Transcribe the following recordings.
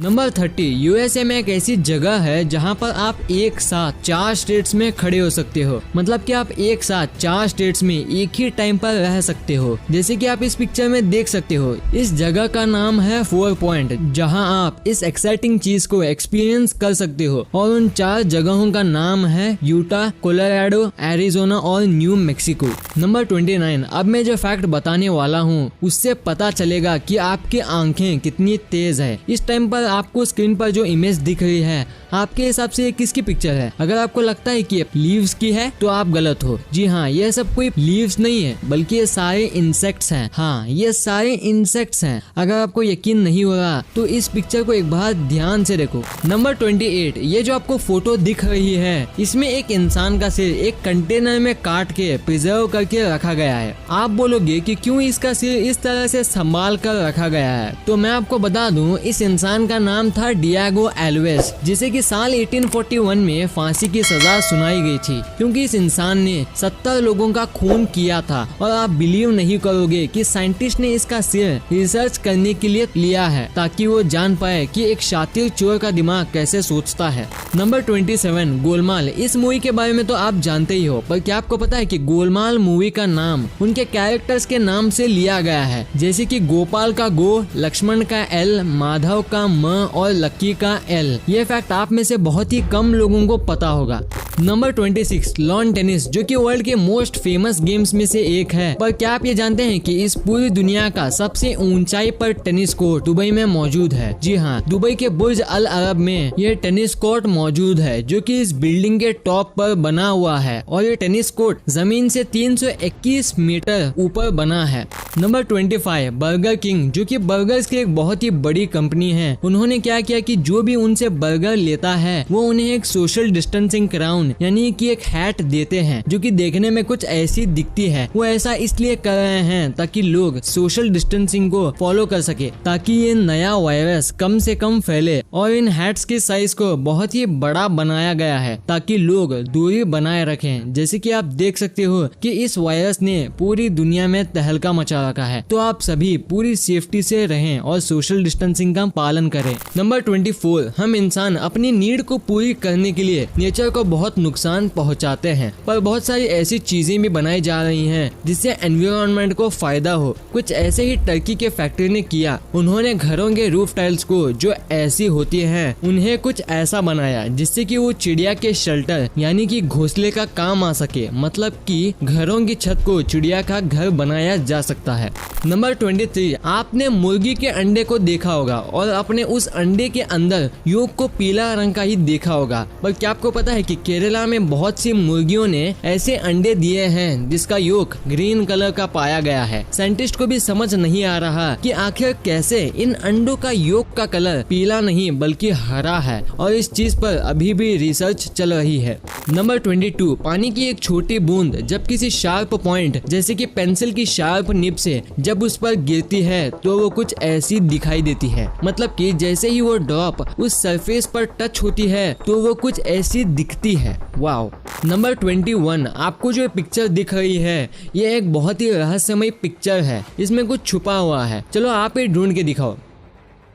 Number 30, USA में एक ऐसी जगह है जहां पर आप एक साथ 4 स्टेट्स में खड़े हो सकते हो। मतलब कि आप एक साथ 4 स्टेट्स में एक ही टाइम पर रह सकते हो। जैसे कि आप इस पिक्चर में देख सकते हो, इस जगह का नाम है 4 पॉइंट, जहां आप इस एक्साइटिंग चीज को एक्सपीरियंस कर सकते हो। और उन 4 जगहों का नाम है यूटा, कोलोराडो, एरिजोना और न्यू मैक्सिको। नंबर 29, अब मैं जो फैक्ट बताने वाला हूँ उससे पता चलेगा कि आपकी आंखें कितनी तेज है। इस टाइम पर आपको स्क्रीन पर जो इमेज दिख रही है, आपके हिसाब से ये किसकी पिक्चर है? अगर आपको लगता है कि ये लीव्स की है तो आप गलत हो। जी हाँ, ये सब कोई लीव्स नहीं है, बल्कि ये सारे इंसेक्ट्स हैं। हाँ, ये सारे इंसेक्ट्स हैं। अगर आपको यकीन नहीं हो रहा तो इस पिक्चर को एक बार ध्यान से देखो। नंबर 28, ये जो आपको फोटो दिख रही है, इसमें एक इंसान का सिर एक कंटेनर में काट के प्रिजर्व करके रखा गया है। आप बोलोगे कि क्यों इसका सिर इस तरह से संभाल कर रखा गया है? तो मैं आपको बता दूं, इस इंसान का नाम था डिएगो एल्वेस, जिसे कि साल 1841 में फांसी की सजा सुनाई गई थी, क्योंकि इस इंसान ने 70 लोगों का खून किया था। और आप बिलीव नहीं करोगे कि साइंटिस्ट ने इसका सिर रिसर्च करने के लिए लिया है, ताकि वो जान पाए कि एक शातिर चोर का दिमाग कैसे सोचता है। नंबर 27, गोलमाल। इस मूवी के बारे में तो आप जानते ही हो, पर क्या आपको पता है कि गोलमाल मूवी का नाम उनके कैरेक्टर्स के नाम से लिया गया है? जैसे कि गोपाल का गो, लक्ष्मण का एल, माधव का म और लक्की का एल। ये फैक्ट आप में से बहुत ही कम लोगों को पता होगा। नंबर 26, लॉन टेनिस, जो कि वर्ल्ड के मोस्ट फेमस गेम्स में से एक है। पर क्या आप ये जानते हैं कि इस पूरी दुनिया का सबसे ऊंचाई पर टेनिस कोर्ट दुबई में मौजूद है? जी हाँ, दुबई के बुर्ज अल अरब में ये टेनिस कोर्ट मौजूद है, जो कि इस बिल्डिंग के टॉप पर बना हुआ है। और ये टेनिस कोर्ट जमीन से 321 मीटर ऊपर बना है। नंबर 25, बर्गर किंग, जो कि बर्गर्स की एक बहुत ही बड़ी कंपनी है। उन्होंने क्या किया कि जो भी उनसे बर्गर लेता है वो उन्हें एक सोशल डिस्टेंसिंग क्राउन यानी कि एक हैट देते हैं, जो कि देखने में कुछ ऐसी दिखती है। वो ऐसा इसलिए कर रहे हैं ताकि लोग सोशल डिस्टेंसिंग को फॉलो कर सके, ताकि ये नया वायरस कम से कम फैले। और इन हैट्स के साइज को बहुत ही बड़ा बनाया गया है ताकि लोग दूरी बनाए रखें। जैसे कि आप देख सकते हो कि इस वायरस ने पूरी दुनिया में तहलका मचा रखा है। तो आप सभी पूरी सेफ्टी से रहें और सोशल डिस्टेंसिंग का पालन करें। नंबर 24, हम इंसान अपनी नीड को पूरी करने के लिए नेचर को बहुत नुकसान पहुंचाते हैं, पर बहुत सारी ऐसी चीजें भी बनाई जा रही हैं जिससे एनवायरनमेंट को फायदा हो। कुछ ऐसे ही टर्की के फैक्ट्री ने किया। उन्होंने घरों के रूफ टाइल्स को जो ऐसी होती हैं, उन्हें कुछ ऐसा बनाया जिससे कि वो चिड़िया के शेल्टर यानी कि घोंसले का काम आ सके। मतलब कि घरों की छत को चिड़िया का घर बनाया जा सकता है। नंबर 23, आपने मुर्गी के अंडे को देखा होगा और अपने उस अंडे के अंदर योग को पीला रंग का ही देखा होगा। पर क्या आपको पता है कि केरला में बहुत सी मुर्गियों ने ऐसे अंडे दिए हैं जिसका योग ग्रीन कलर का पाया गया है। साइंटिस्ट को भी समझ नहीं आ रहा कि आखिर कैसे इन अंडों का योग का कलर पीला नहीं बल्कि हरा है, और इस चीज पर अभी भी रिसर्च चल रही है। नंबर 22, पानी की एक छोटी बूंद जब किसी शार्प पॉइंट जैसे कि पेंसिल की शार्प निब से जब उस पर गिरती है तो वो कुछ ऐसी दिखाई देती है। मतलब कि जैसे ही वो ड्रॉप उस सरफेस पर टच होती है तो वो कुछ ऐसी दिखती है। वाओ। नंबर 21, आपको जो पिक्चर दिख रही है ये एक बहुत ही रहस्यमय पिक्चर है। इसमें कुछ छुपा हुआ है। चलो आप ही ढूंढ के दिखाओ।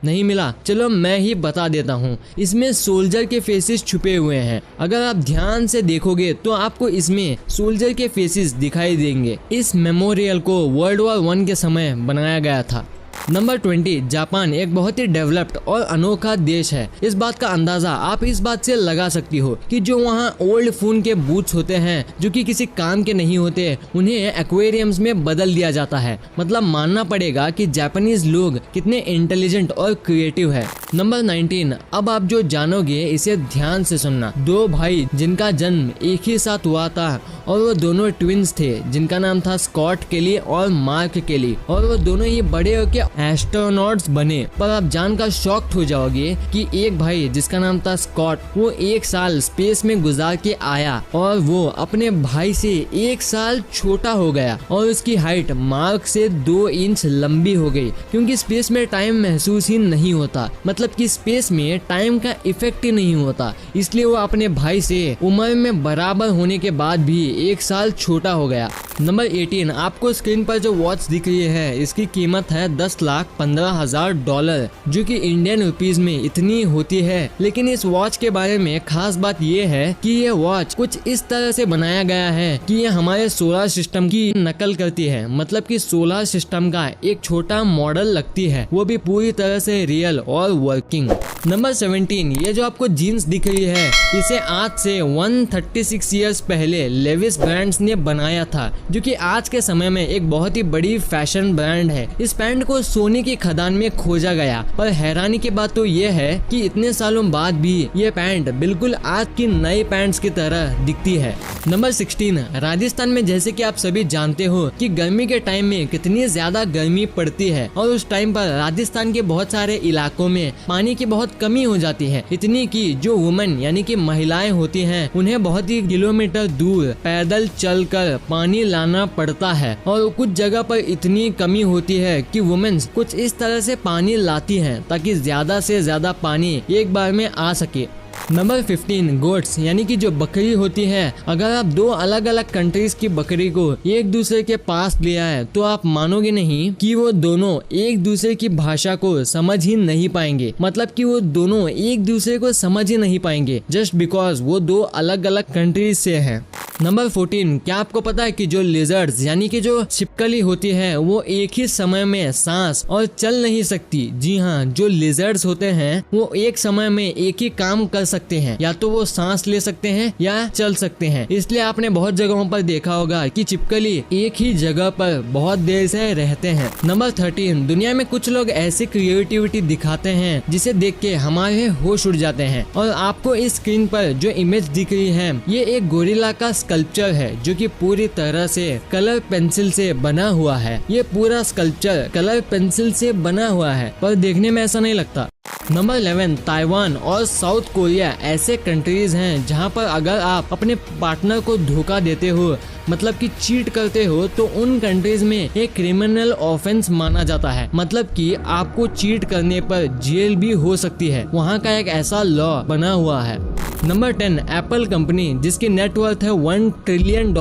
नहीं मिला? चलो मैं ही बता देता हूँ। इसमें सोल्जर के फेसेस छुपे हुए हैं। अगर आप ध्यान से देखोगे तो आपको इसमें सोल्जर के फेसेस दिखाई देंगे। इस मेमोरियल को वर्ल्ड वॉर 1 के समय बनाया गया था। नंबर 20, जापान एक बहुत ही डेवलप्ड और अनोखा देश है। इस बात का अंदाजा आप इस बात से लगा सकती हो कि जो वहाँ ओल्ड फोन के बूथ्स होते हैं जो कि किसी काम के नहीं होते, उन्हें एक्वेरियम्स में बदल दिया जाता है। मतलब मानना पड़ेगा कि जापानीज लोग कितने इंटेलिजेंट और क्रिएटिव है। नंबर 19, अब आप जो जानोगे इसे ध्यान से सुनना। 2 भाई जिनका जन्म एक ही साथ हुआ था और वो दोनों ट्विंस थे, जिनका नाम था स्कॉट केली और मार्क केली, और वो दोनों ही बड़े होकर एस्ट्रोनॉट्स बने। पर आप जानकर शॉक्ड हो जाओगे कि एक भाई जिसका नाम था स्कॉट, वो 1 साल स्पेस में गुजार के आया और वो अपने भाई से 1 साल छोटा हो गया और उसकी हाइट मार्क से 2 इंच लंबी हो गई, क्योंकि स्पेस में टाइम महसूस ही नहीं होता। मतलब कि स्पेस में टाइम का इफेक्ट ही नहीं होता, इसलिए वो अपने भाई से उम्र में बराबर होने के बाद भी 1 साल छोटा हो गया। नंबर 18 आपको स्क्रीन पर जो वॉच दिख रही है इसकी कीमत है $10,15,000, जो कि इंडियन रुपीज में इतनी होती है। लेकिन इस वॉच के बारे में खास बात ये है कि ये वॉच कुछ इस तरह से बनाया गया है कि ये हमारे सोलर सिस्टम की नकल करती है, मतलब कि सोलर सिस्टम का एक छोटा मॉडल लगती है, वो भी पूरी तरह से रियल और वर्किंग। नंबर 17 ये जो आपको जीन्स दिख रही है इसे आज से 136 ईयर्स पहले लेविस ब्रांड्स ने बनाया था, जो कि आज के समय में एक बहुत ही बड़ी फैशन ब्रांड है। इस पैंट को सोने की खदान में खोजा गया, पर हैरानी की बात तो ये है कि इतने सालों बाद भी ये पैंट बिल्कुल आज की नई पैंट्स की तरह दिखती है। नंबर 16 राजस्थान में जैसे कि आप सभी जानते हो कि गर्मी के टाइम में कितनी ज्यादा गर्मी पड़ती है और उस टाइम पर राजस्थान के बहुत सारे इलाकों में पानी की बहुत कमी हो जाती है, इतनी कि जो वुमेन यानी कि महिलाएं होती हैं उन्हें बहुत ही किलोमीटर दूर पैदल चलकर पानी लाना पड़ता है। और कुछ जगह पर इतनी कमी होती है कि वुमेन्स कुछ इस तरह से पानी लाती हैं ताकि ज्यादा से ज्यादा पानी एक बार में आ सके। नंबर 15 गोट्स यानी कि जो बकरी होती है, अगर आप दो अलग अलग कंट्रीज की बकरी को एक दूसरे के पास ले आए तो आप मानोगे नहीं कि वो दोनों एक दूसरे की भाषा को समझ ही नहीं पाएंगे, मतलब कि वो दोनों एक दूसरे को समझ ही नहीं पाएंगे जस्ट बिकॉज वो दो अलग अलग कंट्रीज से हैं। नंबर 14 क्या आपको पता है कि जो लिजर्ड्स यानी कि जो छिपकली होती है वो एक ही समय में सांस और चल नहीं सकती। जी हाँ, जो लिजर्ड्स होते हैं वो एक समय में एक ही काम कर सकते हैं, या तो वो सांस ले सकते हैं या चल सकते हैं। इसलिए आपने बहुत जगहों पर देखा होगा कि छिपकली एक ही जगह पर बहुत देर से रहते हैं। नंबर 13 दुनिया में कुछ लोग ऐसी क्रिएटिविटी दिखाते हैं जिसे देख के हमारे होश उड़ जाते हैं। और आपको इस स्क्रीन पर जो इमेज दिख रही है ये एक गोरिल्ला का स्कल्पचर है जो कि पूरी तरह से कलर पेंसिल से बना हुआ है। ये पूरा स्कल्पचर कलर पेंसिल से बना हुआ है, पर देखने में ऐसा नहीं लगता। नंबर 11 ताइवान और साउथ कोरिया ऐसे कंट्रीज हैं जहां पर अगर आप अपने पार्टनर को धोखा देते हो, मतलब कि चीट करते हो, तो उन कंट्रीज में एक क्रिमिनल ऑफेंस माना जाता है, मतलब कि आपको चीट करने पर जेल भी हो सकती है। वहां का एक ऐसा लॉ बना हुआ है। नंबर 10 एप्पल कंपनी जिसकी नेटवर्थ है $1 ट्रिलियन,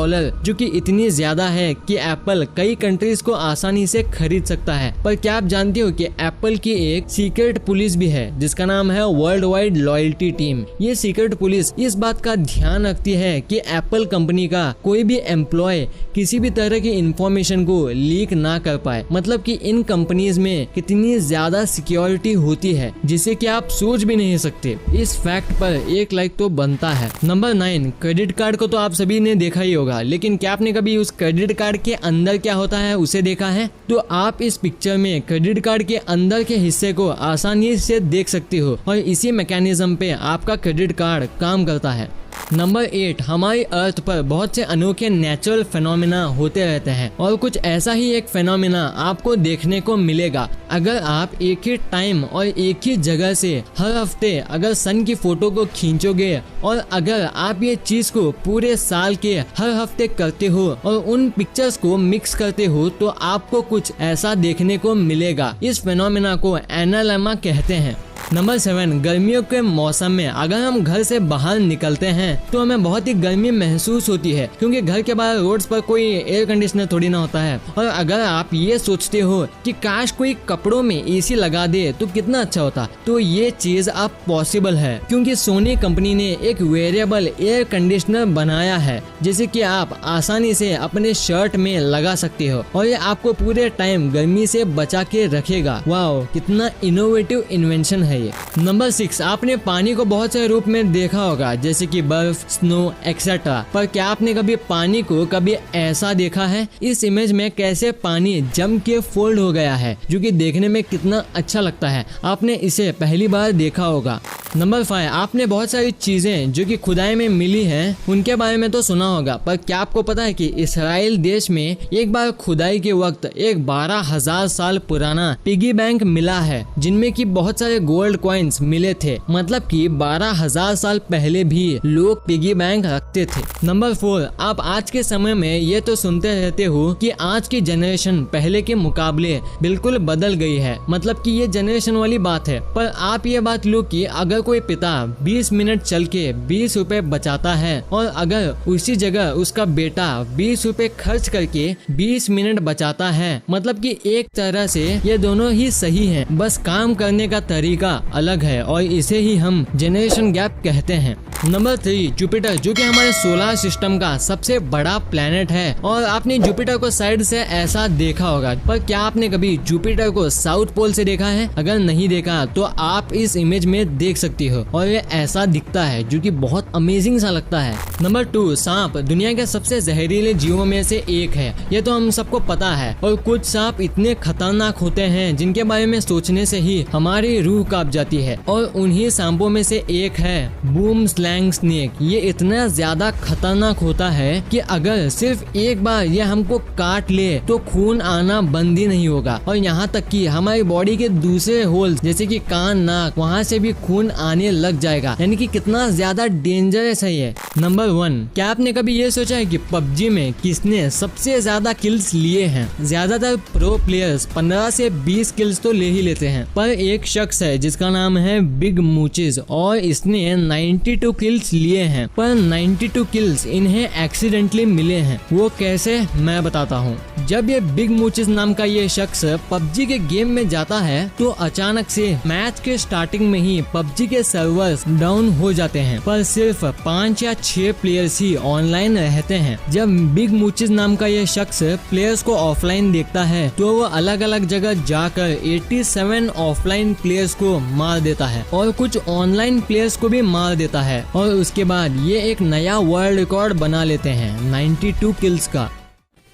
जो कि इतनी ज्यादा है कि एप्पल कई कंट्रीज को आसानी से खरीद सकता है। पर क्या आप जानते हो कि एप्पल की एक सीक्रेट पुलिस भी है जिसका नाम है वर्ल्ड वाइड लॉयल्टी टीम। ये सीक्रेट पुलिस इस बात का ध्यान रखती है कि एप्पल कंपनी का कोई भी एम्प्लॉय किसी भी तरह की इंफॉर्मेशन को लीक ना कर पाए, मतलब कि इन कंपनीज में कितनी ज्यादा सिक्योरिटी होती है जिसे कि आप सोच भी नहीं सकते। इस फैक्ट पर एक लाइक तो बनता है। नंबर 9 क्रेडिट कार्ड को तो आप सभी ने देखा ही होगा, लेकिन क्या आपने कभी उस क्रेडिट कार्ड के अंदर क्या होता है उसे देखा है? तो आप इस पिक्चर में क्रेडिट कार्ड के अंदर के हिस्से को आसानी से देख सकते हो और इसी मैकेनिज्म पे आपका क्रेडिट कार्ड काम करता है। नंबर 8 हमारी अर्थ पर बहुत से अनोखे नेचुरल फेनोमेना होते रहते हैं और कुछ ऐसा ही एक फेनोमेना आपको देखने को मिलेगा अगर आप एक ही टाइम और एक ही जगह से हर हफ्ते अगर सन की फोटो को खींचोगे, और अगर आप ये चीज को पूरे साल के हर हफ्ते करते हो और उन पिक्चर्स को मिक्स करते हो तो आपको कुछ ऐसा देखने को मिलेगा। इस फेनोमेना को एनालेमा कहते हैं। नंबर 7 गर्मियों के मौसम में अगर हम घर से बाहर निकलते हैं तो हमें बहुत ही गर्मी महसूस होती है, क्योंकि घर के बाहर रोड्स पर कोई एयर कंडीशनर थोड़ी ना होता है। और अगर आप ये सोचते हो कि काश कोई कपड़ों में एसी लगा दे तो कितना अच्छा होता, तो ये चीज अब पॉसिबल है, क्योंकि सोनी कंपनी ने एक वेरिएबल एयर कंडीशनर बनाया है जिसे कि आप आसानी से अपने शर्ट में लगा सकते हो और ये आपको पूरे टाइम गर्मी से बचा के रखेगा। वाओ, कितना इनोवेटिव इन्वेंशन है ये। नंबर 6 आपने पानी को बहुत से रूप में देखा होगा जैसे कि बर्फ, स्नो एक्सेट्रा, पर क्या आपने कभी पानी को कभी ऐसा देखा है? इस इमेज में कैसे पानी जम के फोल्ड हो गया है जो कि देखने में कितना अच्छा लगता है, आपने इसे पहली बार देखा होगा। नंबर 5 आपने बहुत सारी चीजें जो कि खुदाई में मिली हैं उनके बारे में तो सुना होगा, पर क्या आपको पता है कि इसराइल देश में एक बार खुदाई के वक्त एक 12,000 साल पुराना पिगी बैंक मिला है जिनमें कि बहुत सारे गोल्ड कॉइन्स मिले थे, मतलब कि 12,000 साल पहले भी लोग पिगी बैंक रखते थे। नंबर 4 आप आज के समय में ये तो सुनते रहते हो कि आज की जनरेशन पहले के मुकाबले बिल्कुल बदल गई है, मतलब कि ये जनरेशन वाली बात है, पर आप ये बात लो कि अगर कोई पिता 20 मिनट चल के 20 रुपए बचाता है और अगर उसी जगह उसका बेटा 20 रुपए खर्च करके 20 मिनट बचाता है, मतलब कि एक तरह से ये दोनों ही सही हैं, बस काम करने का तरीका अलग है और इसे ही हम जनरेशन गैप कहते हैं। नंबर 3 जुपिटर, जो कि हमारे सोलर सिस्टम का सबसे बड़ा प्लेनेट है और आपने जुपिटर को साइड से ऐसा देखा होगा, पर क्या आपने कभी जुपिटर को साउथ पोल से देखा है? अगर नहीं देखा तो आप इस इमेज में देख सकती हो और ये ऐसा दिखता है जो कि बहुत अमेजिंग सा लगता है। नंबर 2 सांप, दुनिया के सबसे जहरीले जीवों में से एक है, ये तो हम सबको पता है। और कुछ सांप इतने खतरनाक होते हैं जिनके बारे में सोचने से ही हमारी रूह कांप जाती है और उन्हीं सांपों में से एक है बूम स्लैंग स्नेक। ये इतना ज्यादा खतरनाक होता है कि अगर सिर्फ एक बार ये हमको काट ले तो खून आना बंद ही नहीं होगा और यहाँ तक कि हमारी बॉडी के दूसरे होल्स जैसे कि कान, नाक, वहाँ से भी खून आने लग जाएगा, यानी कि कितना ज्यादा डेंजरस है ये। नंबर 1, क्या आपने कभी ये सोचा है कि पबजी में किसने सबसे ज्यादा किल्स लिए हैं? ज्यादातर प्रो प्लेयर्स 15 से 20 किल्स तो ले ही लेते हैं, पर एक शख्स है जिसका नाम है बिग मूचिज और इसने 92 किल्स लिए हैं, पर 92 किल्स इन्हें एक्सीडेंटली मिले हैं। वो कैसे, मैं बताता हूँ। जब ये बिग मूचिज नाम का ये शख्स पबजी के गेम में जाता है तो अचानक से मैच के स्टार्टिंग में ही पबजी के सर्वर्स डाउन हो जाते हैं, पर सिर्फ 5 या 6 प्लेयर्स ही ऑनलाइन रहते हैं। जब बिग मूचिज नाम का ये शख्स प्लेयर्स को ऑफलाइन देखता है तो वो अलग अलग जगह जाकर 87 ऑफलाइन प्लेयर्स को मार देता है और कुछ ऑनलाइन प्लेयर्स को भी मार देता है और उसके बाद ये एक नया वर्ल्ड रिकॉर्ड बना लेते हैं 92 किल्स का।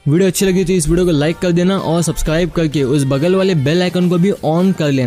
वीडियो अच्छी लगी तो इस वीडियो को लाइक कर देना और सब्सक्राइब करके उस बगल वाले बेल आइकन को भी ऑन कर लेना।